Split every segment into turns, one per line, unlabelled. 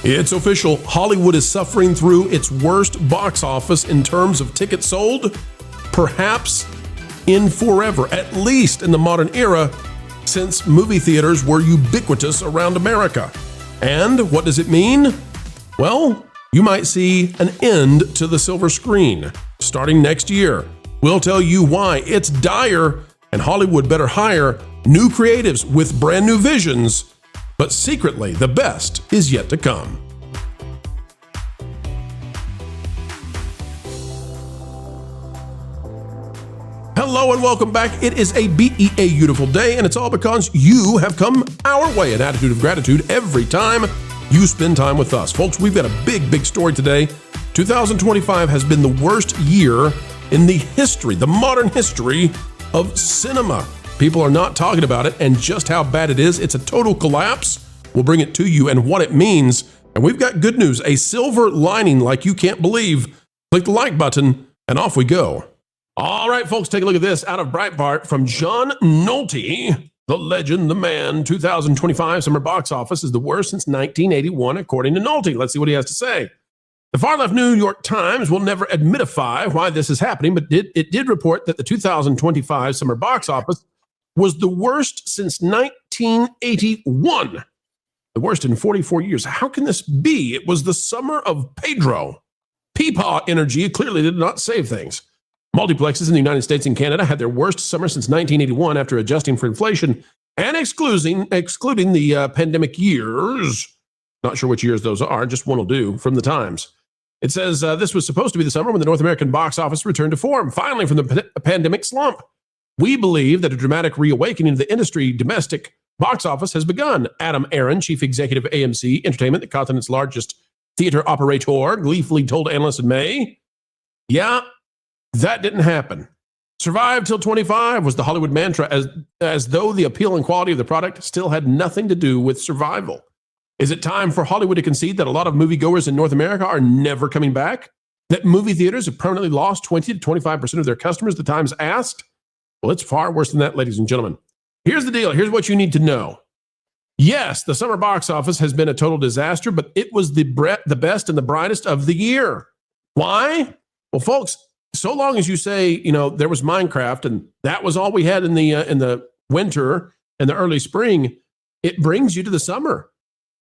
It's official. Hollywood is suffering through its worst box office in terms of tickets sold, perhaps in forever, at least in the modern era, since movie theaters were ubiquitous around America. And what does it mean? Well, you might see an end to the silver screen starting next year. We'll tell you why it's dire and Hollywood better hire new creatives with brand new visions. But secretly, the best is yet to come. Hello and welcome back. It is a beautiful day, and it's all because you have come our way. An attitude of gratitude every time you spend time with us. Folks, we've got a big story today. 2025 has been the worst year in the history, the modern history of cinema. People are not talking about it and just how bad it is. It's a total collapse. We'll bring it to you and what it means. And we've got good news, a silver lining like you can't believe. Click the like button and off we go. All right, folks, take a look at this out of Breitbart from John Nolte, the legend, the man. 2025 summer box office is the worst since 1981, according to Nolte. Let's see what he has to say. The far-left New York Times will never admitify why this is happening, but it did report that the 2025 summer box office was the worst since 1981. The worst in 44 years. How can this be? It was the summer of Pedro. Peepaw energy clearly did not save things. Multiplexes in the United States and Canada had their worst summer since 1981 after adjusting for inflation and excluding the pandemic years. Not sure which years those are, just one will do, from the Times. It says this was supposed to be the summer when the North American box office returned to form, finally from the pandemic slump. We believe that a dramatic reawakening of the industry domestic box office has begun. Adam Aron, chief executive of AMC Entertainment, the continent's largest theater operator, gleefully told analysts in May, yeah, that didn't happen. Survive till 25 was the Hollywood mantra, as though the appeal and quality of the product still had nothing to do with survival. Is it time for Hollywood to concede that a lot of moviegoers in North America are never coming back? That movie theaters have permanently lost 20 to 25% of their customers, the Times asked? Well, it's far worse than that, ladies and gentlemen. Here's the deal. Here's what you need to know. Yes, the summer box office has been a total disaster, but it was the best and the brightest of the year. Why? Well, folks, so long as you say, there was Minecraft and that was all we had in the winter and the early spring, it brings you to the summer.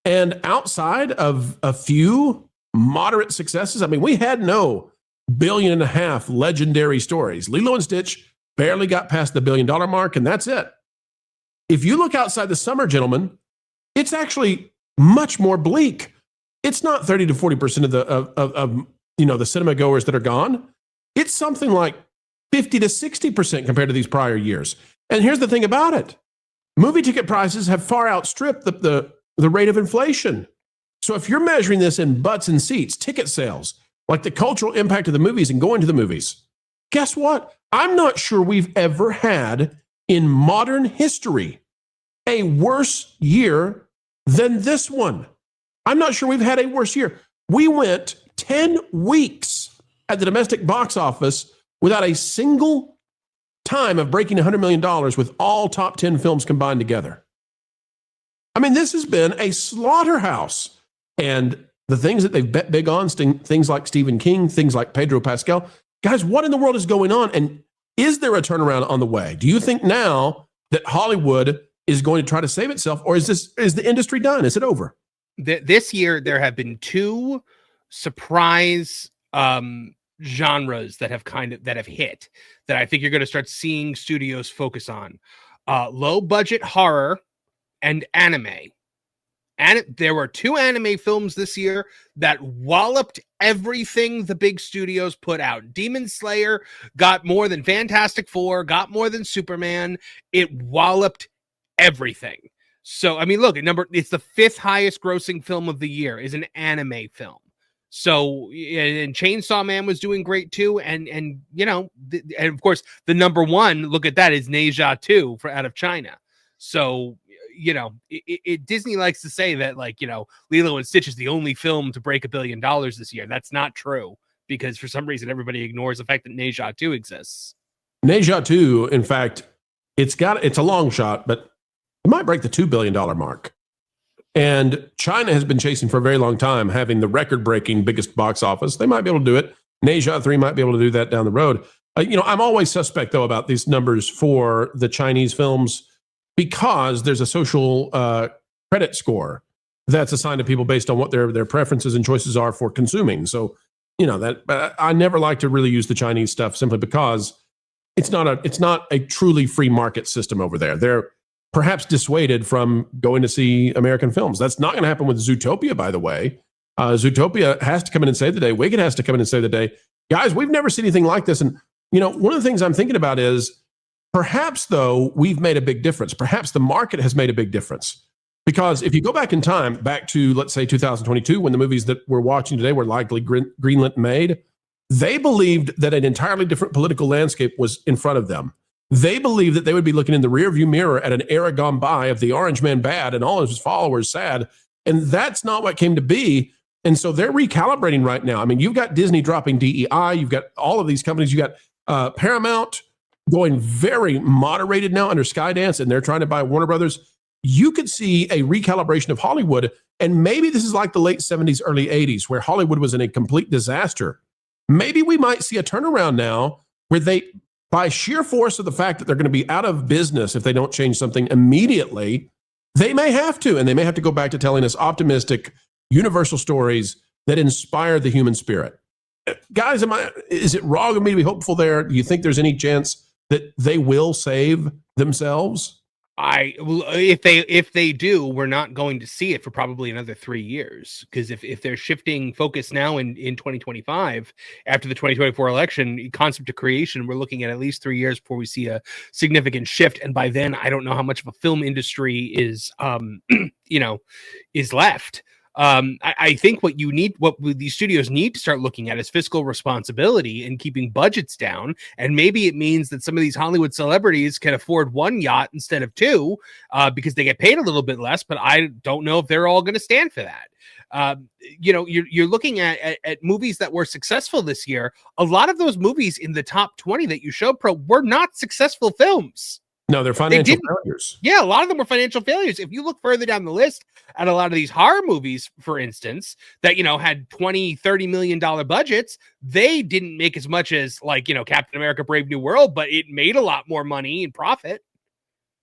And outside of a few moderate successes, I mean, we had no $1.5 billion legendary stories. Lilo and Stitch barely got past the $1 billion mark, and that's it. If you look outside the summer, gentlemen, it's actually much more bleak. It's not 30 to 40% of the cinema goers that are gone. It's something like 50 to 60% compared to these prior years. And here's the thing about it. Movie ticket prices have far outstripped the rate of inflation. So if you're measuring this in butts and seats, ticket sales, like the cultural impact of the movies and going to the movies, guess what? I'm not sure we've ever had in modern history a worse year than this one. I'm not sure we've had a worse year. We went 10 weeks at the domestic box office without a single time of breaking $100 million with all top 10 films combined together. I mean, this has been a slaughterhouse. And the things that they've bet big on, things like Stephen King, things like Pedro Pascal, guys, what in the world is going on? And is there a turnaround on the way? Do you think now that Hollywood is going to try to save itself, or is the industry done? Is it over?
This year, there have been two surprise genres that have hit that I think you're going to start seeing studios focus on: low budget horror and anime. And there were two anime films this year that walloped everything the big studios put out. Demon Slayer got more than Fantastic Four, got more than Superman. It walloped everything. So, I mean, look, it's the 5th highest grossing film of the year is an anime film. So, and Chainsaw Man was doing great too. And and of course, the number one, look at that, is Ne Zha 2 out of China. So, Disney likes to say that, Lilo and Stitch is the only film to break $1 billion this year. That's not true, because for some reason, everybody ignores the fact that Ne Zha 2 exists.
Ne Zha 2, in fact, it's a long shot, but it might break the $2 billion mark. And China has been chasing for a very long time, having the record-breaking biggest box office. They might be able to do it. Neja 3 might be able to do that down the road. I'm always suspect, though, about these numbers for the Chinese films because there's a social credit score that's assigned to people based on what their preferences and choices are for consuming. So, that I never like to really use the Chinese stuff simply because it's not a truly free market system over there. They're perhaps dissuaded from going to see American films. That's not going to happen with Zootopia, by the way. Zootopia has to come in and save the day. Wicked has to come in and save the day. Guys, we've never seen anything like this. And, one of the things I'm thinking about is perhaps, though, we've made a big difference. Perhaps the market has made a big difference. Because if you go back in time, back to, let's say, 2022, when the movies that we're watching today were likely greenlit made, they believed that an entirely different political landscape was in front of them. They believed that they would be looking in the rearview mirror at an era gone by of the Orange Man bad and all of his followers sad. And that's not what came to be. And so they're recalibrating right now. I mean, you've got Disney dropping DEI. You've got all of these companies. You got Paramount going very moderated now under Skydance, and they're trying to buy Warner Brothers. You could see a recalibration of Hollywood. And maybe this is like the late 70s, early 80s, where Hollywood was in a complete disaster. Maybe we might see a turnaround now where they, by sheer force of the fact that they're going to be out of business if they don't change something immediately, they may have to. And they may have to go back to telling us optimistic, universal stories that inspire the human spirit. Guys, is it wrong of me to be hopeful there? Do you think there's any chance that they will save themselves?
If they do, we're not going to see it for probably another 3 years, because if they're shifting focus now in 2025 after the 2024 election, concept of creation, we're looking at least 3 years before we see a significant shift. And by then, I don't know how much of a film industry is is left. I think what these studios need to start looking at is fiscal responsibility and keeping budgets down. And maybe it means that some of these Hollywood celebrities can afford one yacht instead of two, because they get paid a little bit less. But I don't know if they're all going to stand for that. You're looking at movies that were successful this year. A lot of those movies in the top 20 that you showed, Pro, were not successful films.
No, they're financial failures.
Yeah, a lot of them were financial failures. If you look further down the list at a lot of these horror movies, for instance, that, had $20-30 million budgets, they didn't make as much as Captain America Brave New World, but it made a lot more money in profit.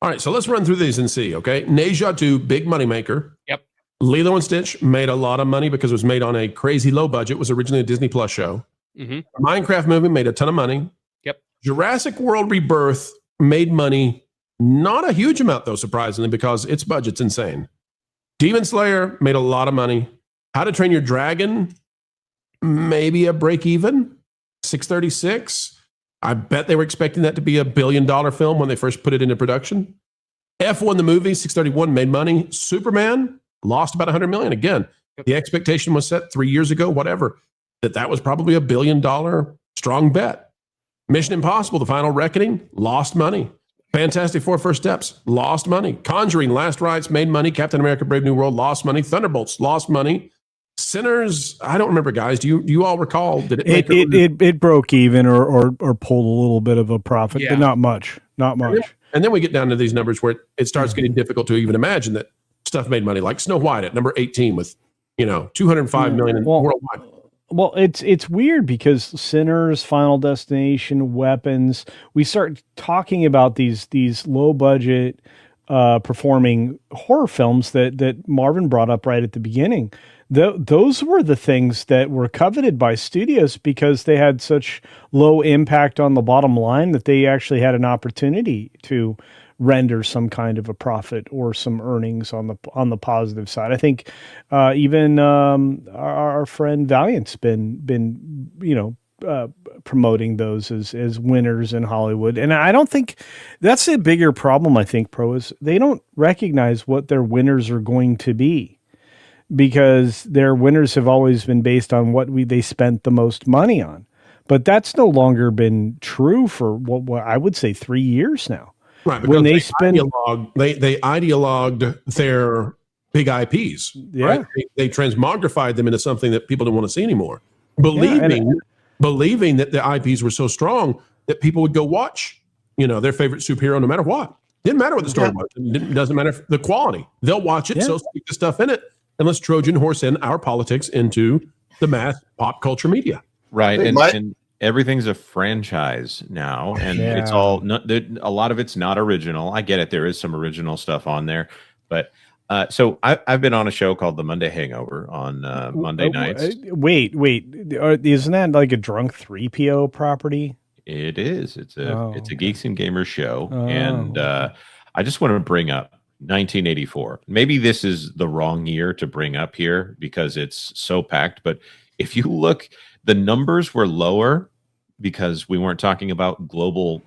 All right, so let's run through these and see, okay? Neja 2, big moneymaker.
Yep.
Lilo and Stitch made a lot of money because it was made on a crazy low budget. It was originally a Disney Plus show.
Mm-hmm.
Minecraft movie made a ton of money.
Yep.
Jurassic World Rebirth made money, not a huge amount though, surprisingly, because its budget's insane. Demon Slayer made a lot of money. How to Train Your Dragon, maybe a break even. 636. I bet they were expecting that to be $1 billion film when they first put it into production. F1 the movie, 631, made money. Superman lost about 100 million. Again, the expectation was set 3 years ago, whatever, that was probably $1 billion strong bet. Mission Impossible, The Final Reckoning, lost money. Fantastic Four First Steps, lost money. Conjuring, Last Rites, made money. Captain America Brave New World, lost money. Thunderbolts, lost money. Sinners, I don't remember, guys. Do you all recall? Did
it broke even or pulled a little bit of a profit, but not much. Not much.
And then we get down to these numbers where it starts getting difficult to even imagine that stuff made money, like Snow White at number 18 with 205 million worldwide.
Well, it's weird because Sinners, Final Destination, Weapons, we start talking about these low budget performing horror films that Marvin brought up right at the beginning. Those were the things that were coveted by studios because they had such low impact on the bottom line that they actually had an opportunity to render some kind of a profit or some earnings on the positive side. I think even our friend Valiant's been promoting those as winners in Hollywood. And I don't think that's a bigger problem. I think, Pro, is they don't recognize what their winners are going to be, because their winners have always been based on what they spent the most money on. But that's no longer been true for what I would say 3 years now.
Right, because they ideologued their big IPs.
Yeah.
Right? They transmogrified them into something that people don't want to see anymore. Believing that the IPs were so strong that people would go watch, their favorite superhero no matter what. Didn't matter what the story was. It doesn't matter the quality. They'll watch it, so speak the stuff in it, and let's Trojan horse in our politics into the mass pop culture media.
Right, and everything's a franchise now, and it's all a lot of it's not original. I get it. There is some original stuff on there, but so I've been on a show called The Monday Hangover on Monday nights.
Wait, isn't that like a drunk 3PO property?
It is. It's a Geeks and Gamers show, and I just want to bring up 1984. Maybe this is the wrong year to bring up here because it's so packed, but if you look, the numbers were lower because we weren't talking about global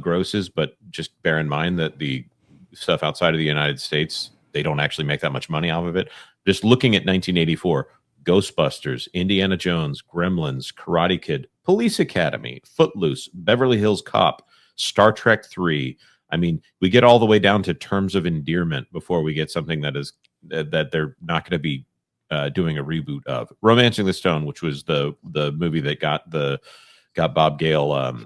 grosses, but just bear in mind that the stuff outside of the United States, they don't actually make that much money off of it. Just looking at 1984, Ghostbusters, Indiana Jones, Gremlins, Karate Kid, Police Academy, Footloose, Beverly Hills Cop, Star Trek 3. I mean, we get all the way down to Terms of Endearment before we get something that is that they're not going to be doing a reboot of. Romancing the Stone, which was the movie that got Bob Gale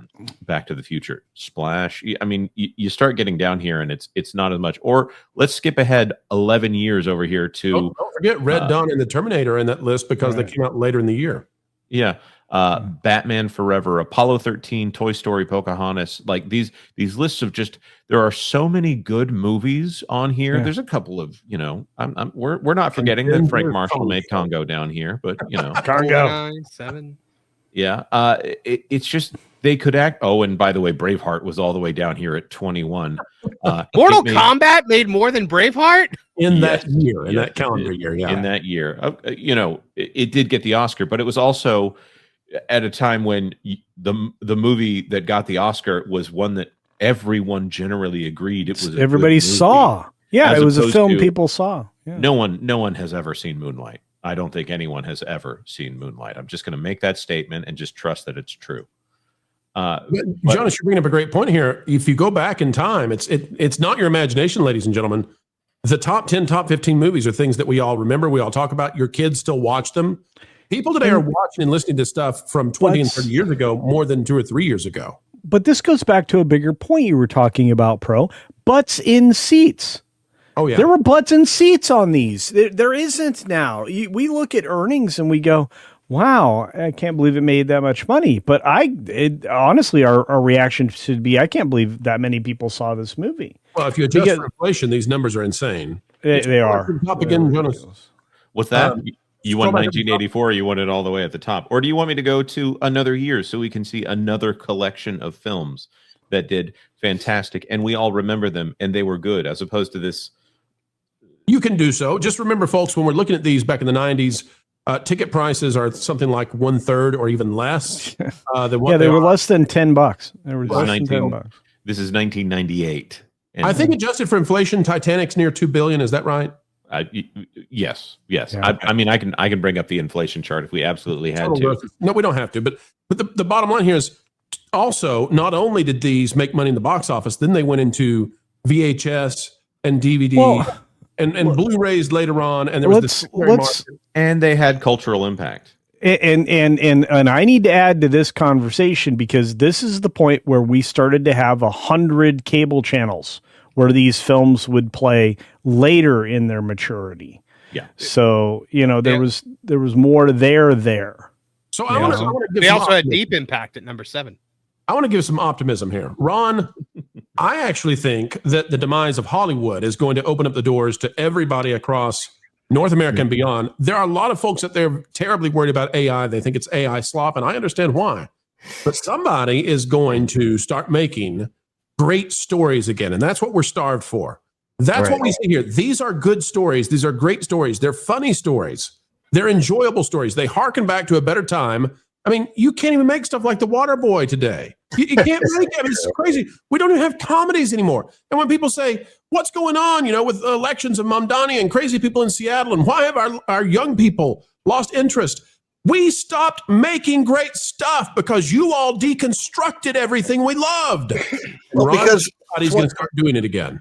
Back to the Future. Splash. I mean, you start getting down here, and it's not as much. Or let's skip ahead 11 years over here to.
Don't forget Red Dawn and the Terminator in that list because they came out later in the year.
Yeah. Batman Forever, Apollo 13, Toy Story, Pocahontas, like these lists of just, there are so many good movies on here. There's a couple of, we're not forgetting that Frank Marshall made Congo down here, but
Congo
7.
Yeah. It's just, they could act. Oh, and by the way, Braveheart was all the way down here at 21.
Mortal Kombat made more than Braveheart
in that year, in that calendar year. Yeah.
In that year, it did get the Oscar, but it was also at a time when the movie that got the Oscar was one that everyone generally agreed it was.
Everybody saw. Yeah, it was a film people saw. Yeah.
No one has ever seen Moonlight. I don't think anyone has ever seen Moonlight. I'm just going to make that statement and just trust that it's true.
Jonas, you're bringing up a great point here. If you go back in time, it's not your imagination, ladies and gentlemen. The top 10, top 15 movies are things that we all remember. We all talk about. Your kids still watch them. People today are watching and listening to stuff from 20 and 30 years ago more than 2 or 3 years ago.
But this goes back to a bigger point you were talking about, Pro. Butts in seats.
Oh, yeah.
There were butts in seats on these. There isn't now. We look at earnings and we go, wow, I can't believe it made that much money. But honestly, our reaction should be, I can't believe that many people saw this movie.
Well, if you adjust for inflation, these numbers are insane.
They are.
Top again, Jonas.
What's that? You want 1984 or you want it all the way at the top? Or do you want me to go to another year so we can see another collection of films that did fantastic and we all remember them and they were good as opposed to this?
You can do so. Just remember, folks, when we're looking at these back in the 90s, ticket prices are something like 1/3 or even less. Than what
they were less than $10. They were less than $10.
This is 1998.
I think adjusted for inflation, Titanic's near $2 billion. Is that right?
Yes. Yeah,
okay.
I mean, I can bring up the inflation chart if we absolutely had to.
No, we don't have to. But the bottom line here is also not only did these make money in the box office, then they went into VHS and DVD and Blu-rays later on, and there was this market.
And they had cultural impact.
And I need to add to this conversation because this is the point where we started to have 100 cable channels where these films would play later in their maturity.
Yeah.
So, there was more there.
So I want to give
they also had deep impact at number 7.
I want to give some optimism here. Ron, I actually think that the demise of Hollywood is going to open up the doors to everybody across North America and beyond. There are a lot of folks out there terribly worried about AI. They think it's AI slop, and I understand why. But somebody is going to start making great stories again, and that's what we're starved for. That's what we see here. These are good stories. These are great stories. They're funny stories. They're enjoyable stories. They harken back to a better time. I mean, you can't even make stuff like The Water Boy today. You can't make it. It's crazy. We don't even have comedies anymore. And when people say, what's going on, with elections of Mamdani and crazy people in Seattle, and why have our young people lost interest? We stopped making great stuff because you all deconstructed everything we loved.
Well,
because everybody's going to start doing it again.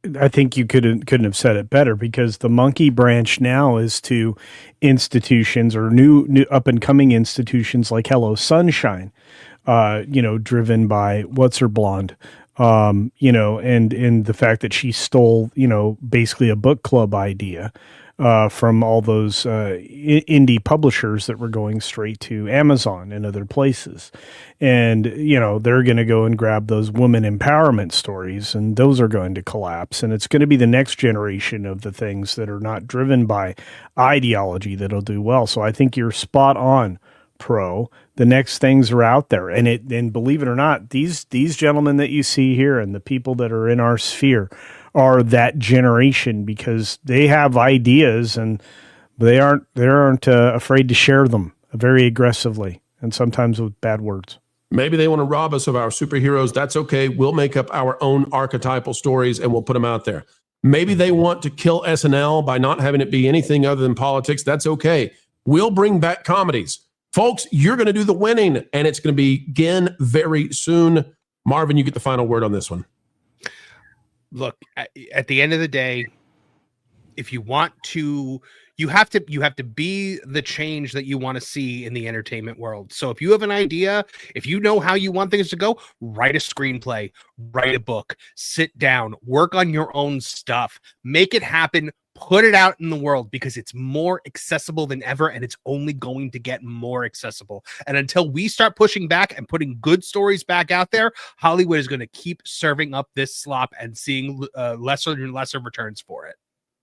I think you couldn't have said it better, because the monkey branch now is to institutions or new up and coming institutions like Hello Sunshine, driven by what's her blonde, and the fact that she stole, basically a book club idea from all those indie publishers that were going straight to Amazon and other places. And, they're going to go and grab those women empowerment stories, and those are going to collapse. And it's going to be the next generation of the things that are not driven by ideology that'll do well. So I think you're spot on, Pro. The next things are out there. And believe it or not, these gentlemen that you see here and the people that are in our sphere are that generation, because they have ideas and they aren't afraid to share them very aggressively, and sometimes with bad words.
Maybe they want to rob us of our superheroes. That's okay. We'll make up our own archetypal stories and we'll put them out there. Maybe they want to kill SNL by not having it be anything other than politics. That's okay. We'll bring back comedies. Folks, you're going to do the winning, and it's going to begin very soon. Marvin, you get the final word on this one.
Look, at the end of the day, if you want to, you have to be the change that you want to see in the entertainment world. So if you have an idea, if you know how you want things to go, write a screenplay, write a book, sit down, work on your own stuff, make it happen, put it out in the world, because it's more accessible than ever, and it's only going to get more accessible. And until we start pushing back and putting good stories back out there, Hollywood is going to keep serving up this slop and seeing lesser and lesser returns for it.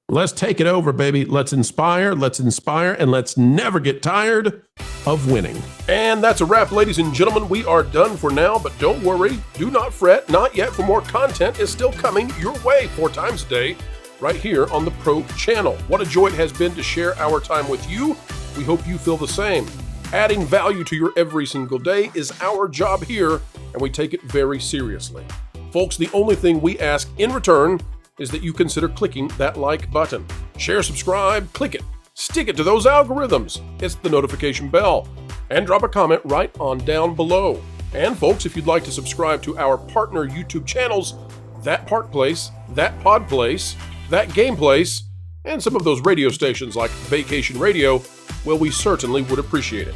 Let's take it over, baby. Let's inspire, and let's never get tired of winning. And that's a wrap, ladies and gentlemen. We are done for now, but don't worry. Do not fret. Not yet, for more content is still coming your way 4 times a day, right here on the Pro Channel. What a joy it has been to share our time with you. We hope you feel the same. Adding value to your every single day is our job here, and we take it very seriously. Folks, the only thing we ask in return is that you consider clicking that like button. Share, subscribe, click it, stick it to those algorithms. It's the notification bell, and drop a comment right on down below. And folks, if you'd like to subscribe to our partner YouTube channels, That Park Place, That Pod Place, That Game Place, and some of those radio stations like Vacation Radio, well, we certainly would appreciate it.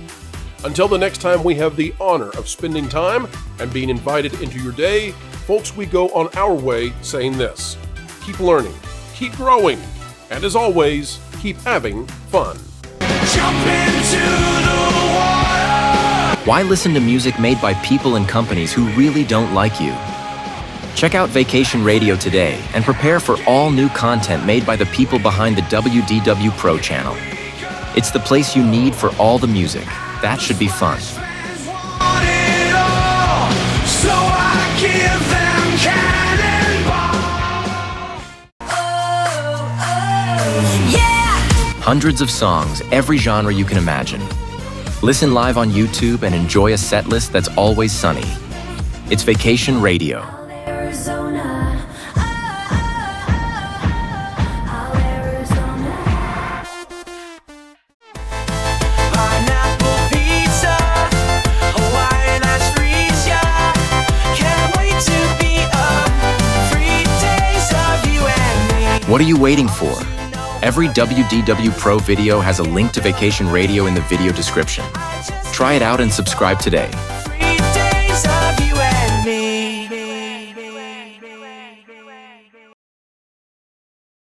Until the next time we have the honor of spending time and being invited into your day, folks, we go on our way saying this: keep learning, keep growing, and as always, keep having fun.
Jump into the water!
Why listen to music made by people and companies who really don't like you? Check out Vacation Radio today and prepare for all new content made by the people behind the WDW Pro Channel. It's the place you need for all the music. That should be fun.
Want it all, so I give them cannonball. Yeah!
Hundreds of songs, every genre you can imagine. Listen live on YouTube and enjoy a set list that's always sunny. It's Vacation Radio. What are you waiting for? Every WDW Pro video has a link to Vacation Radio in the video description. Try it out and subscribe today.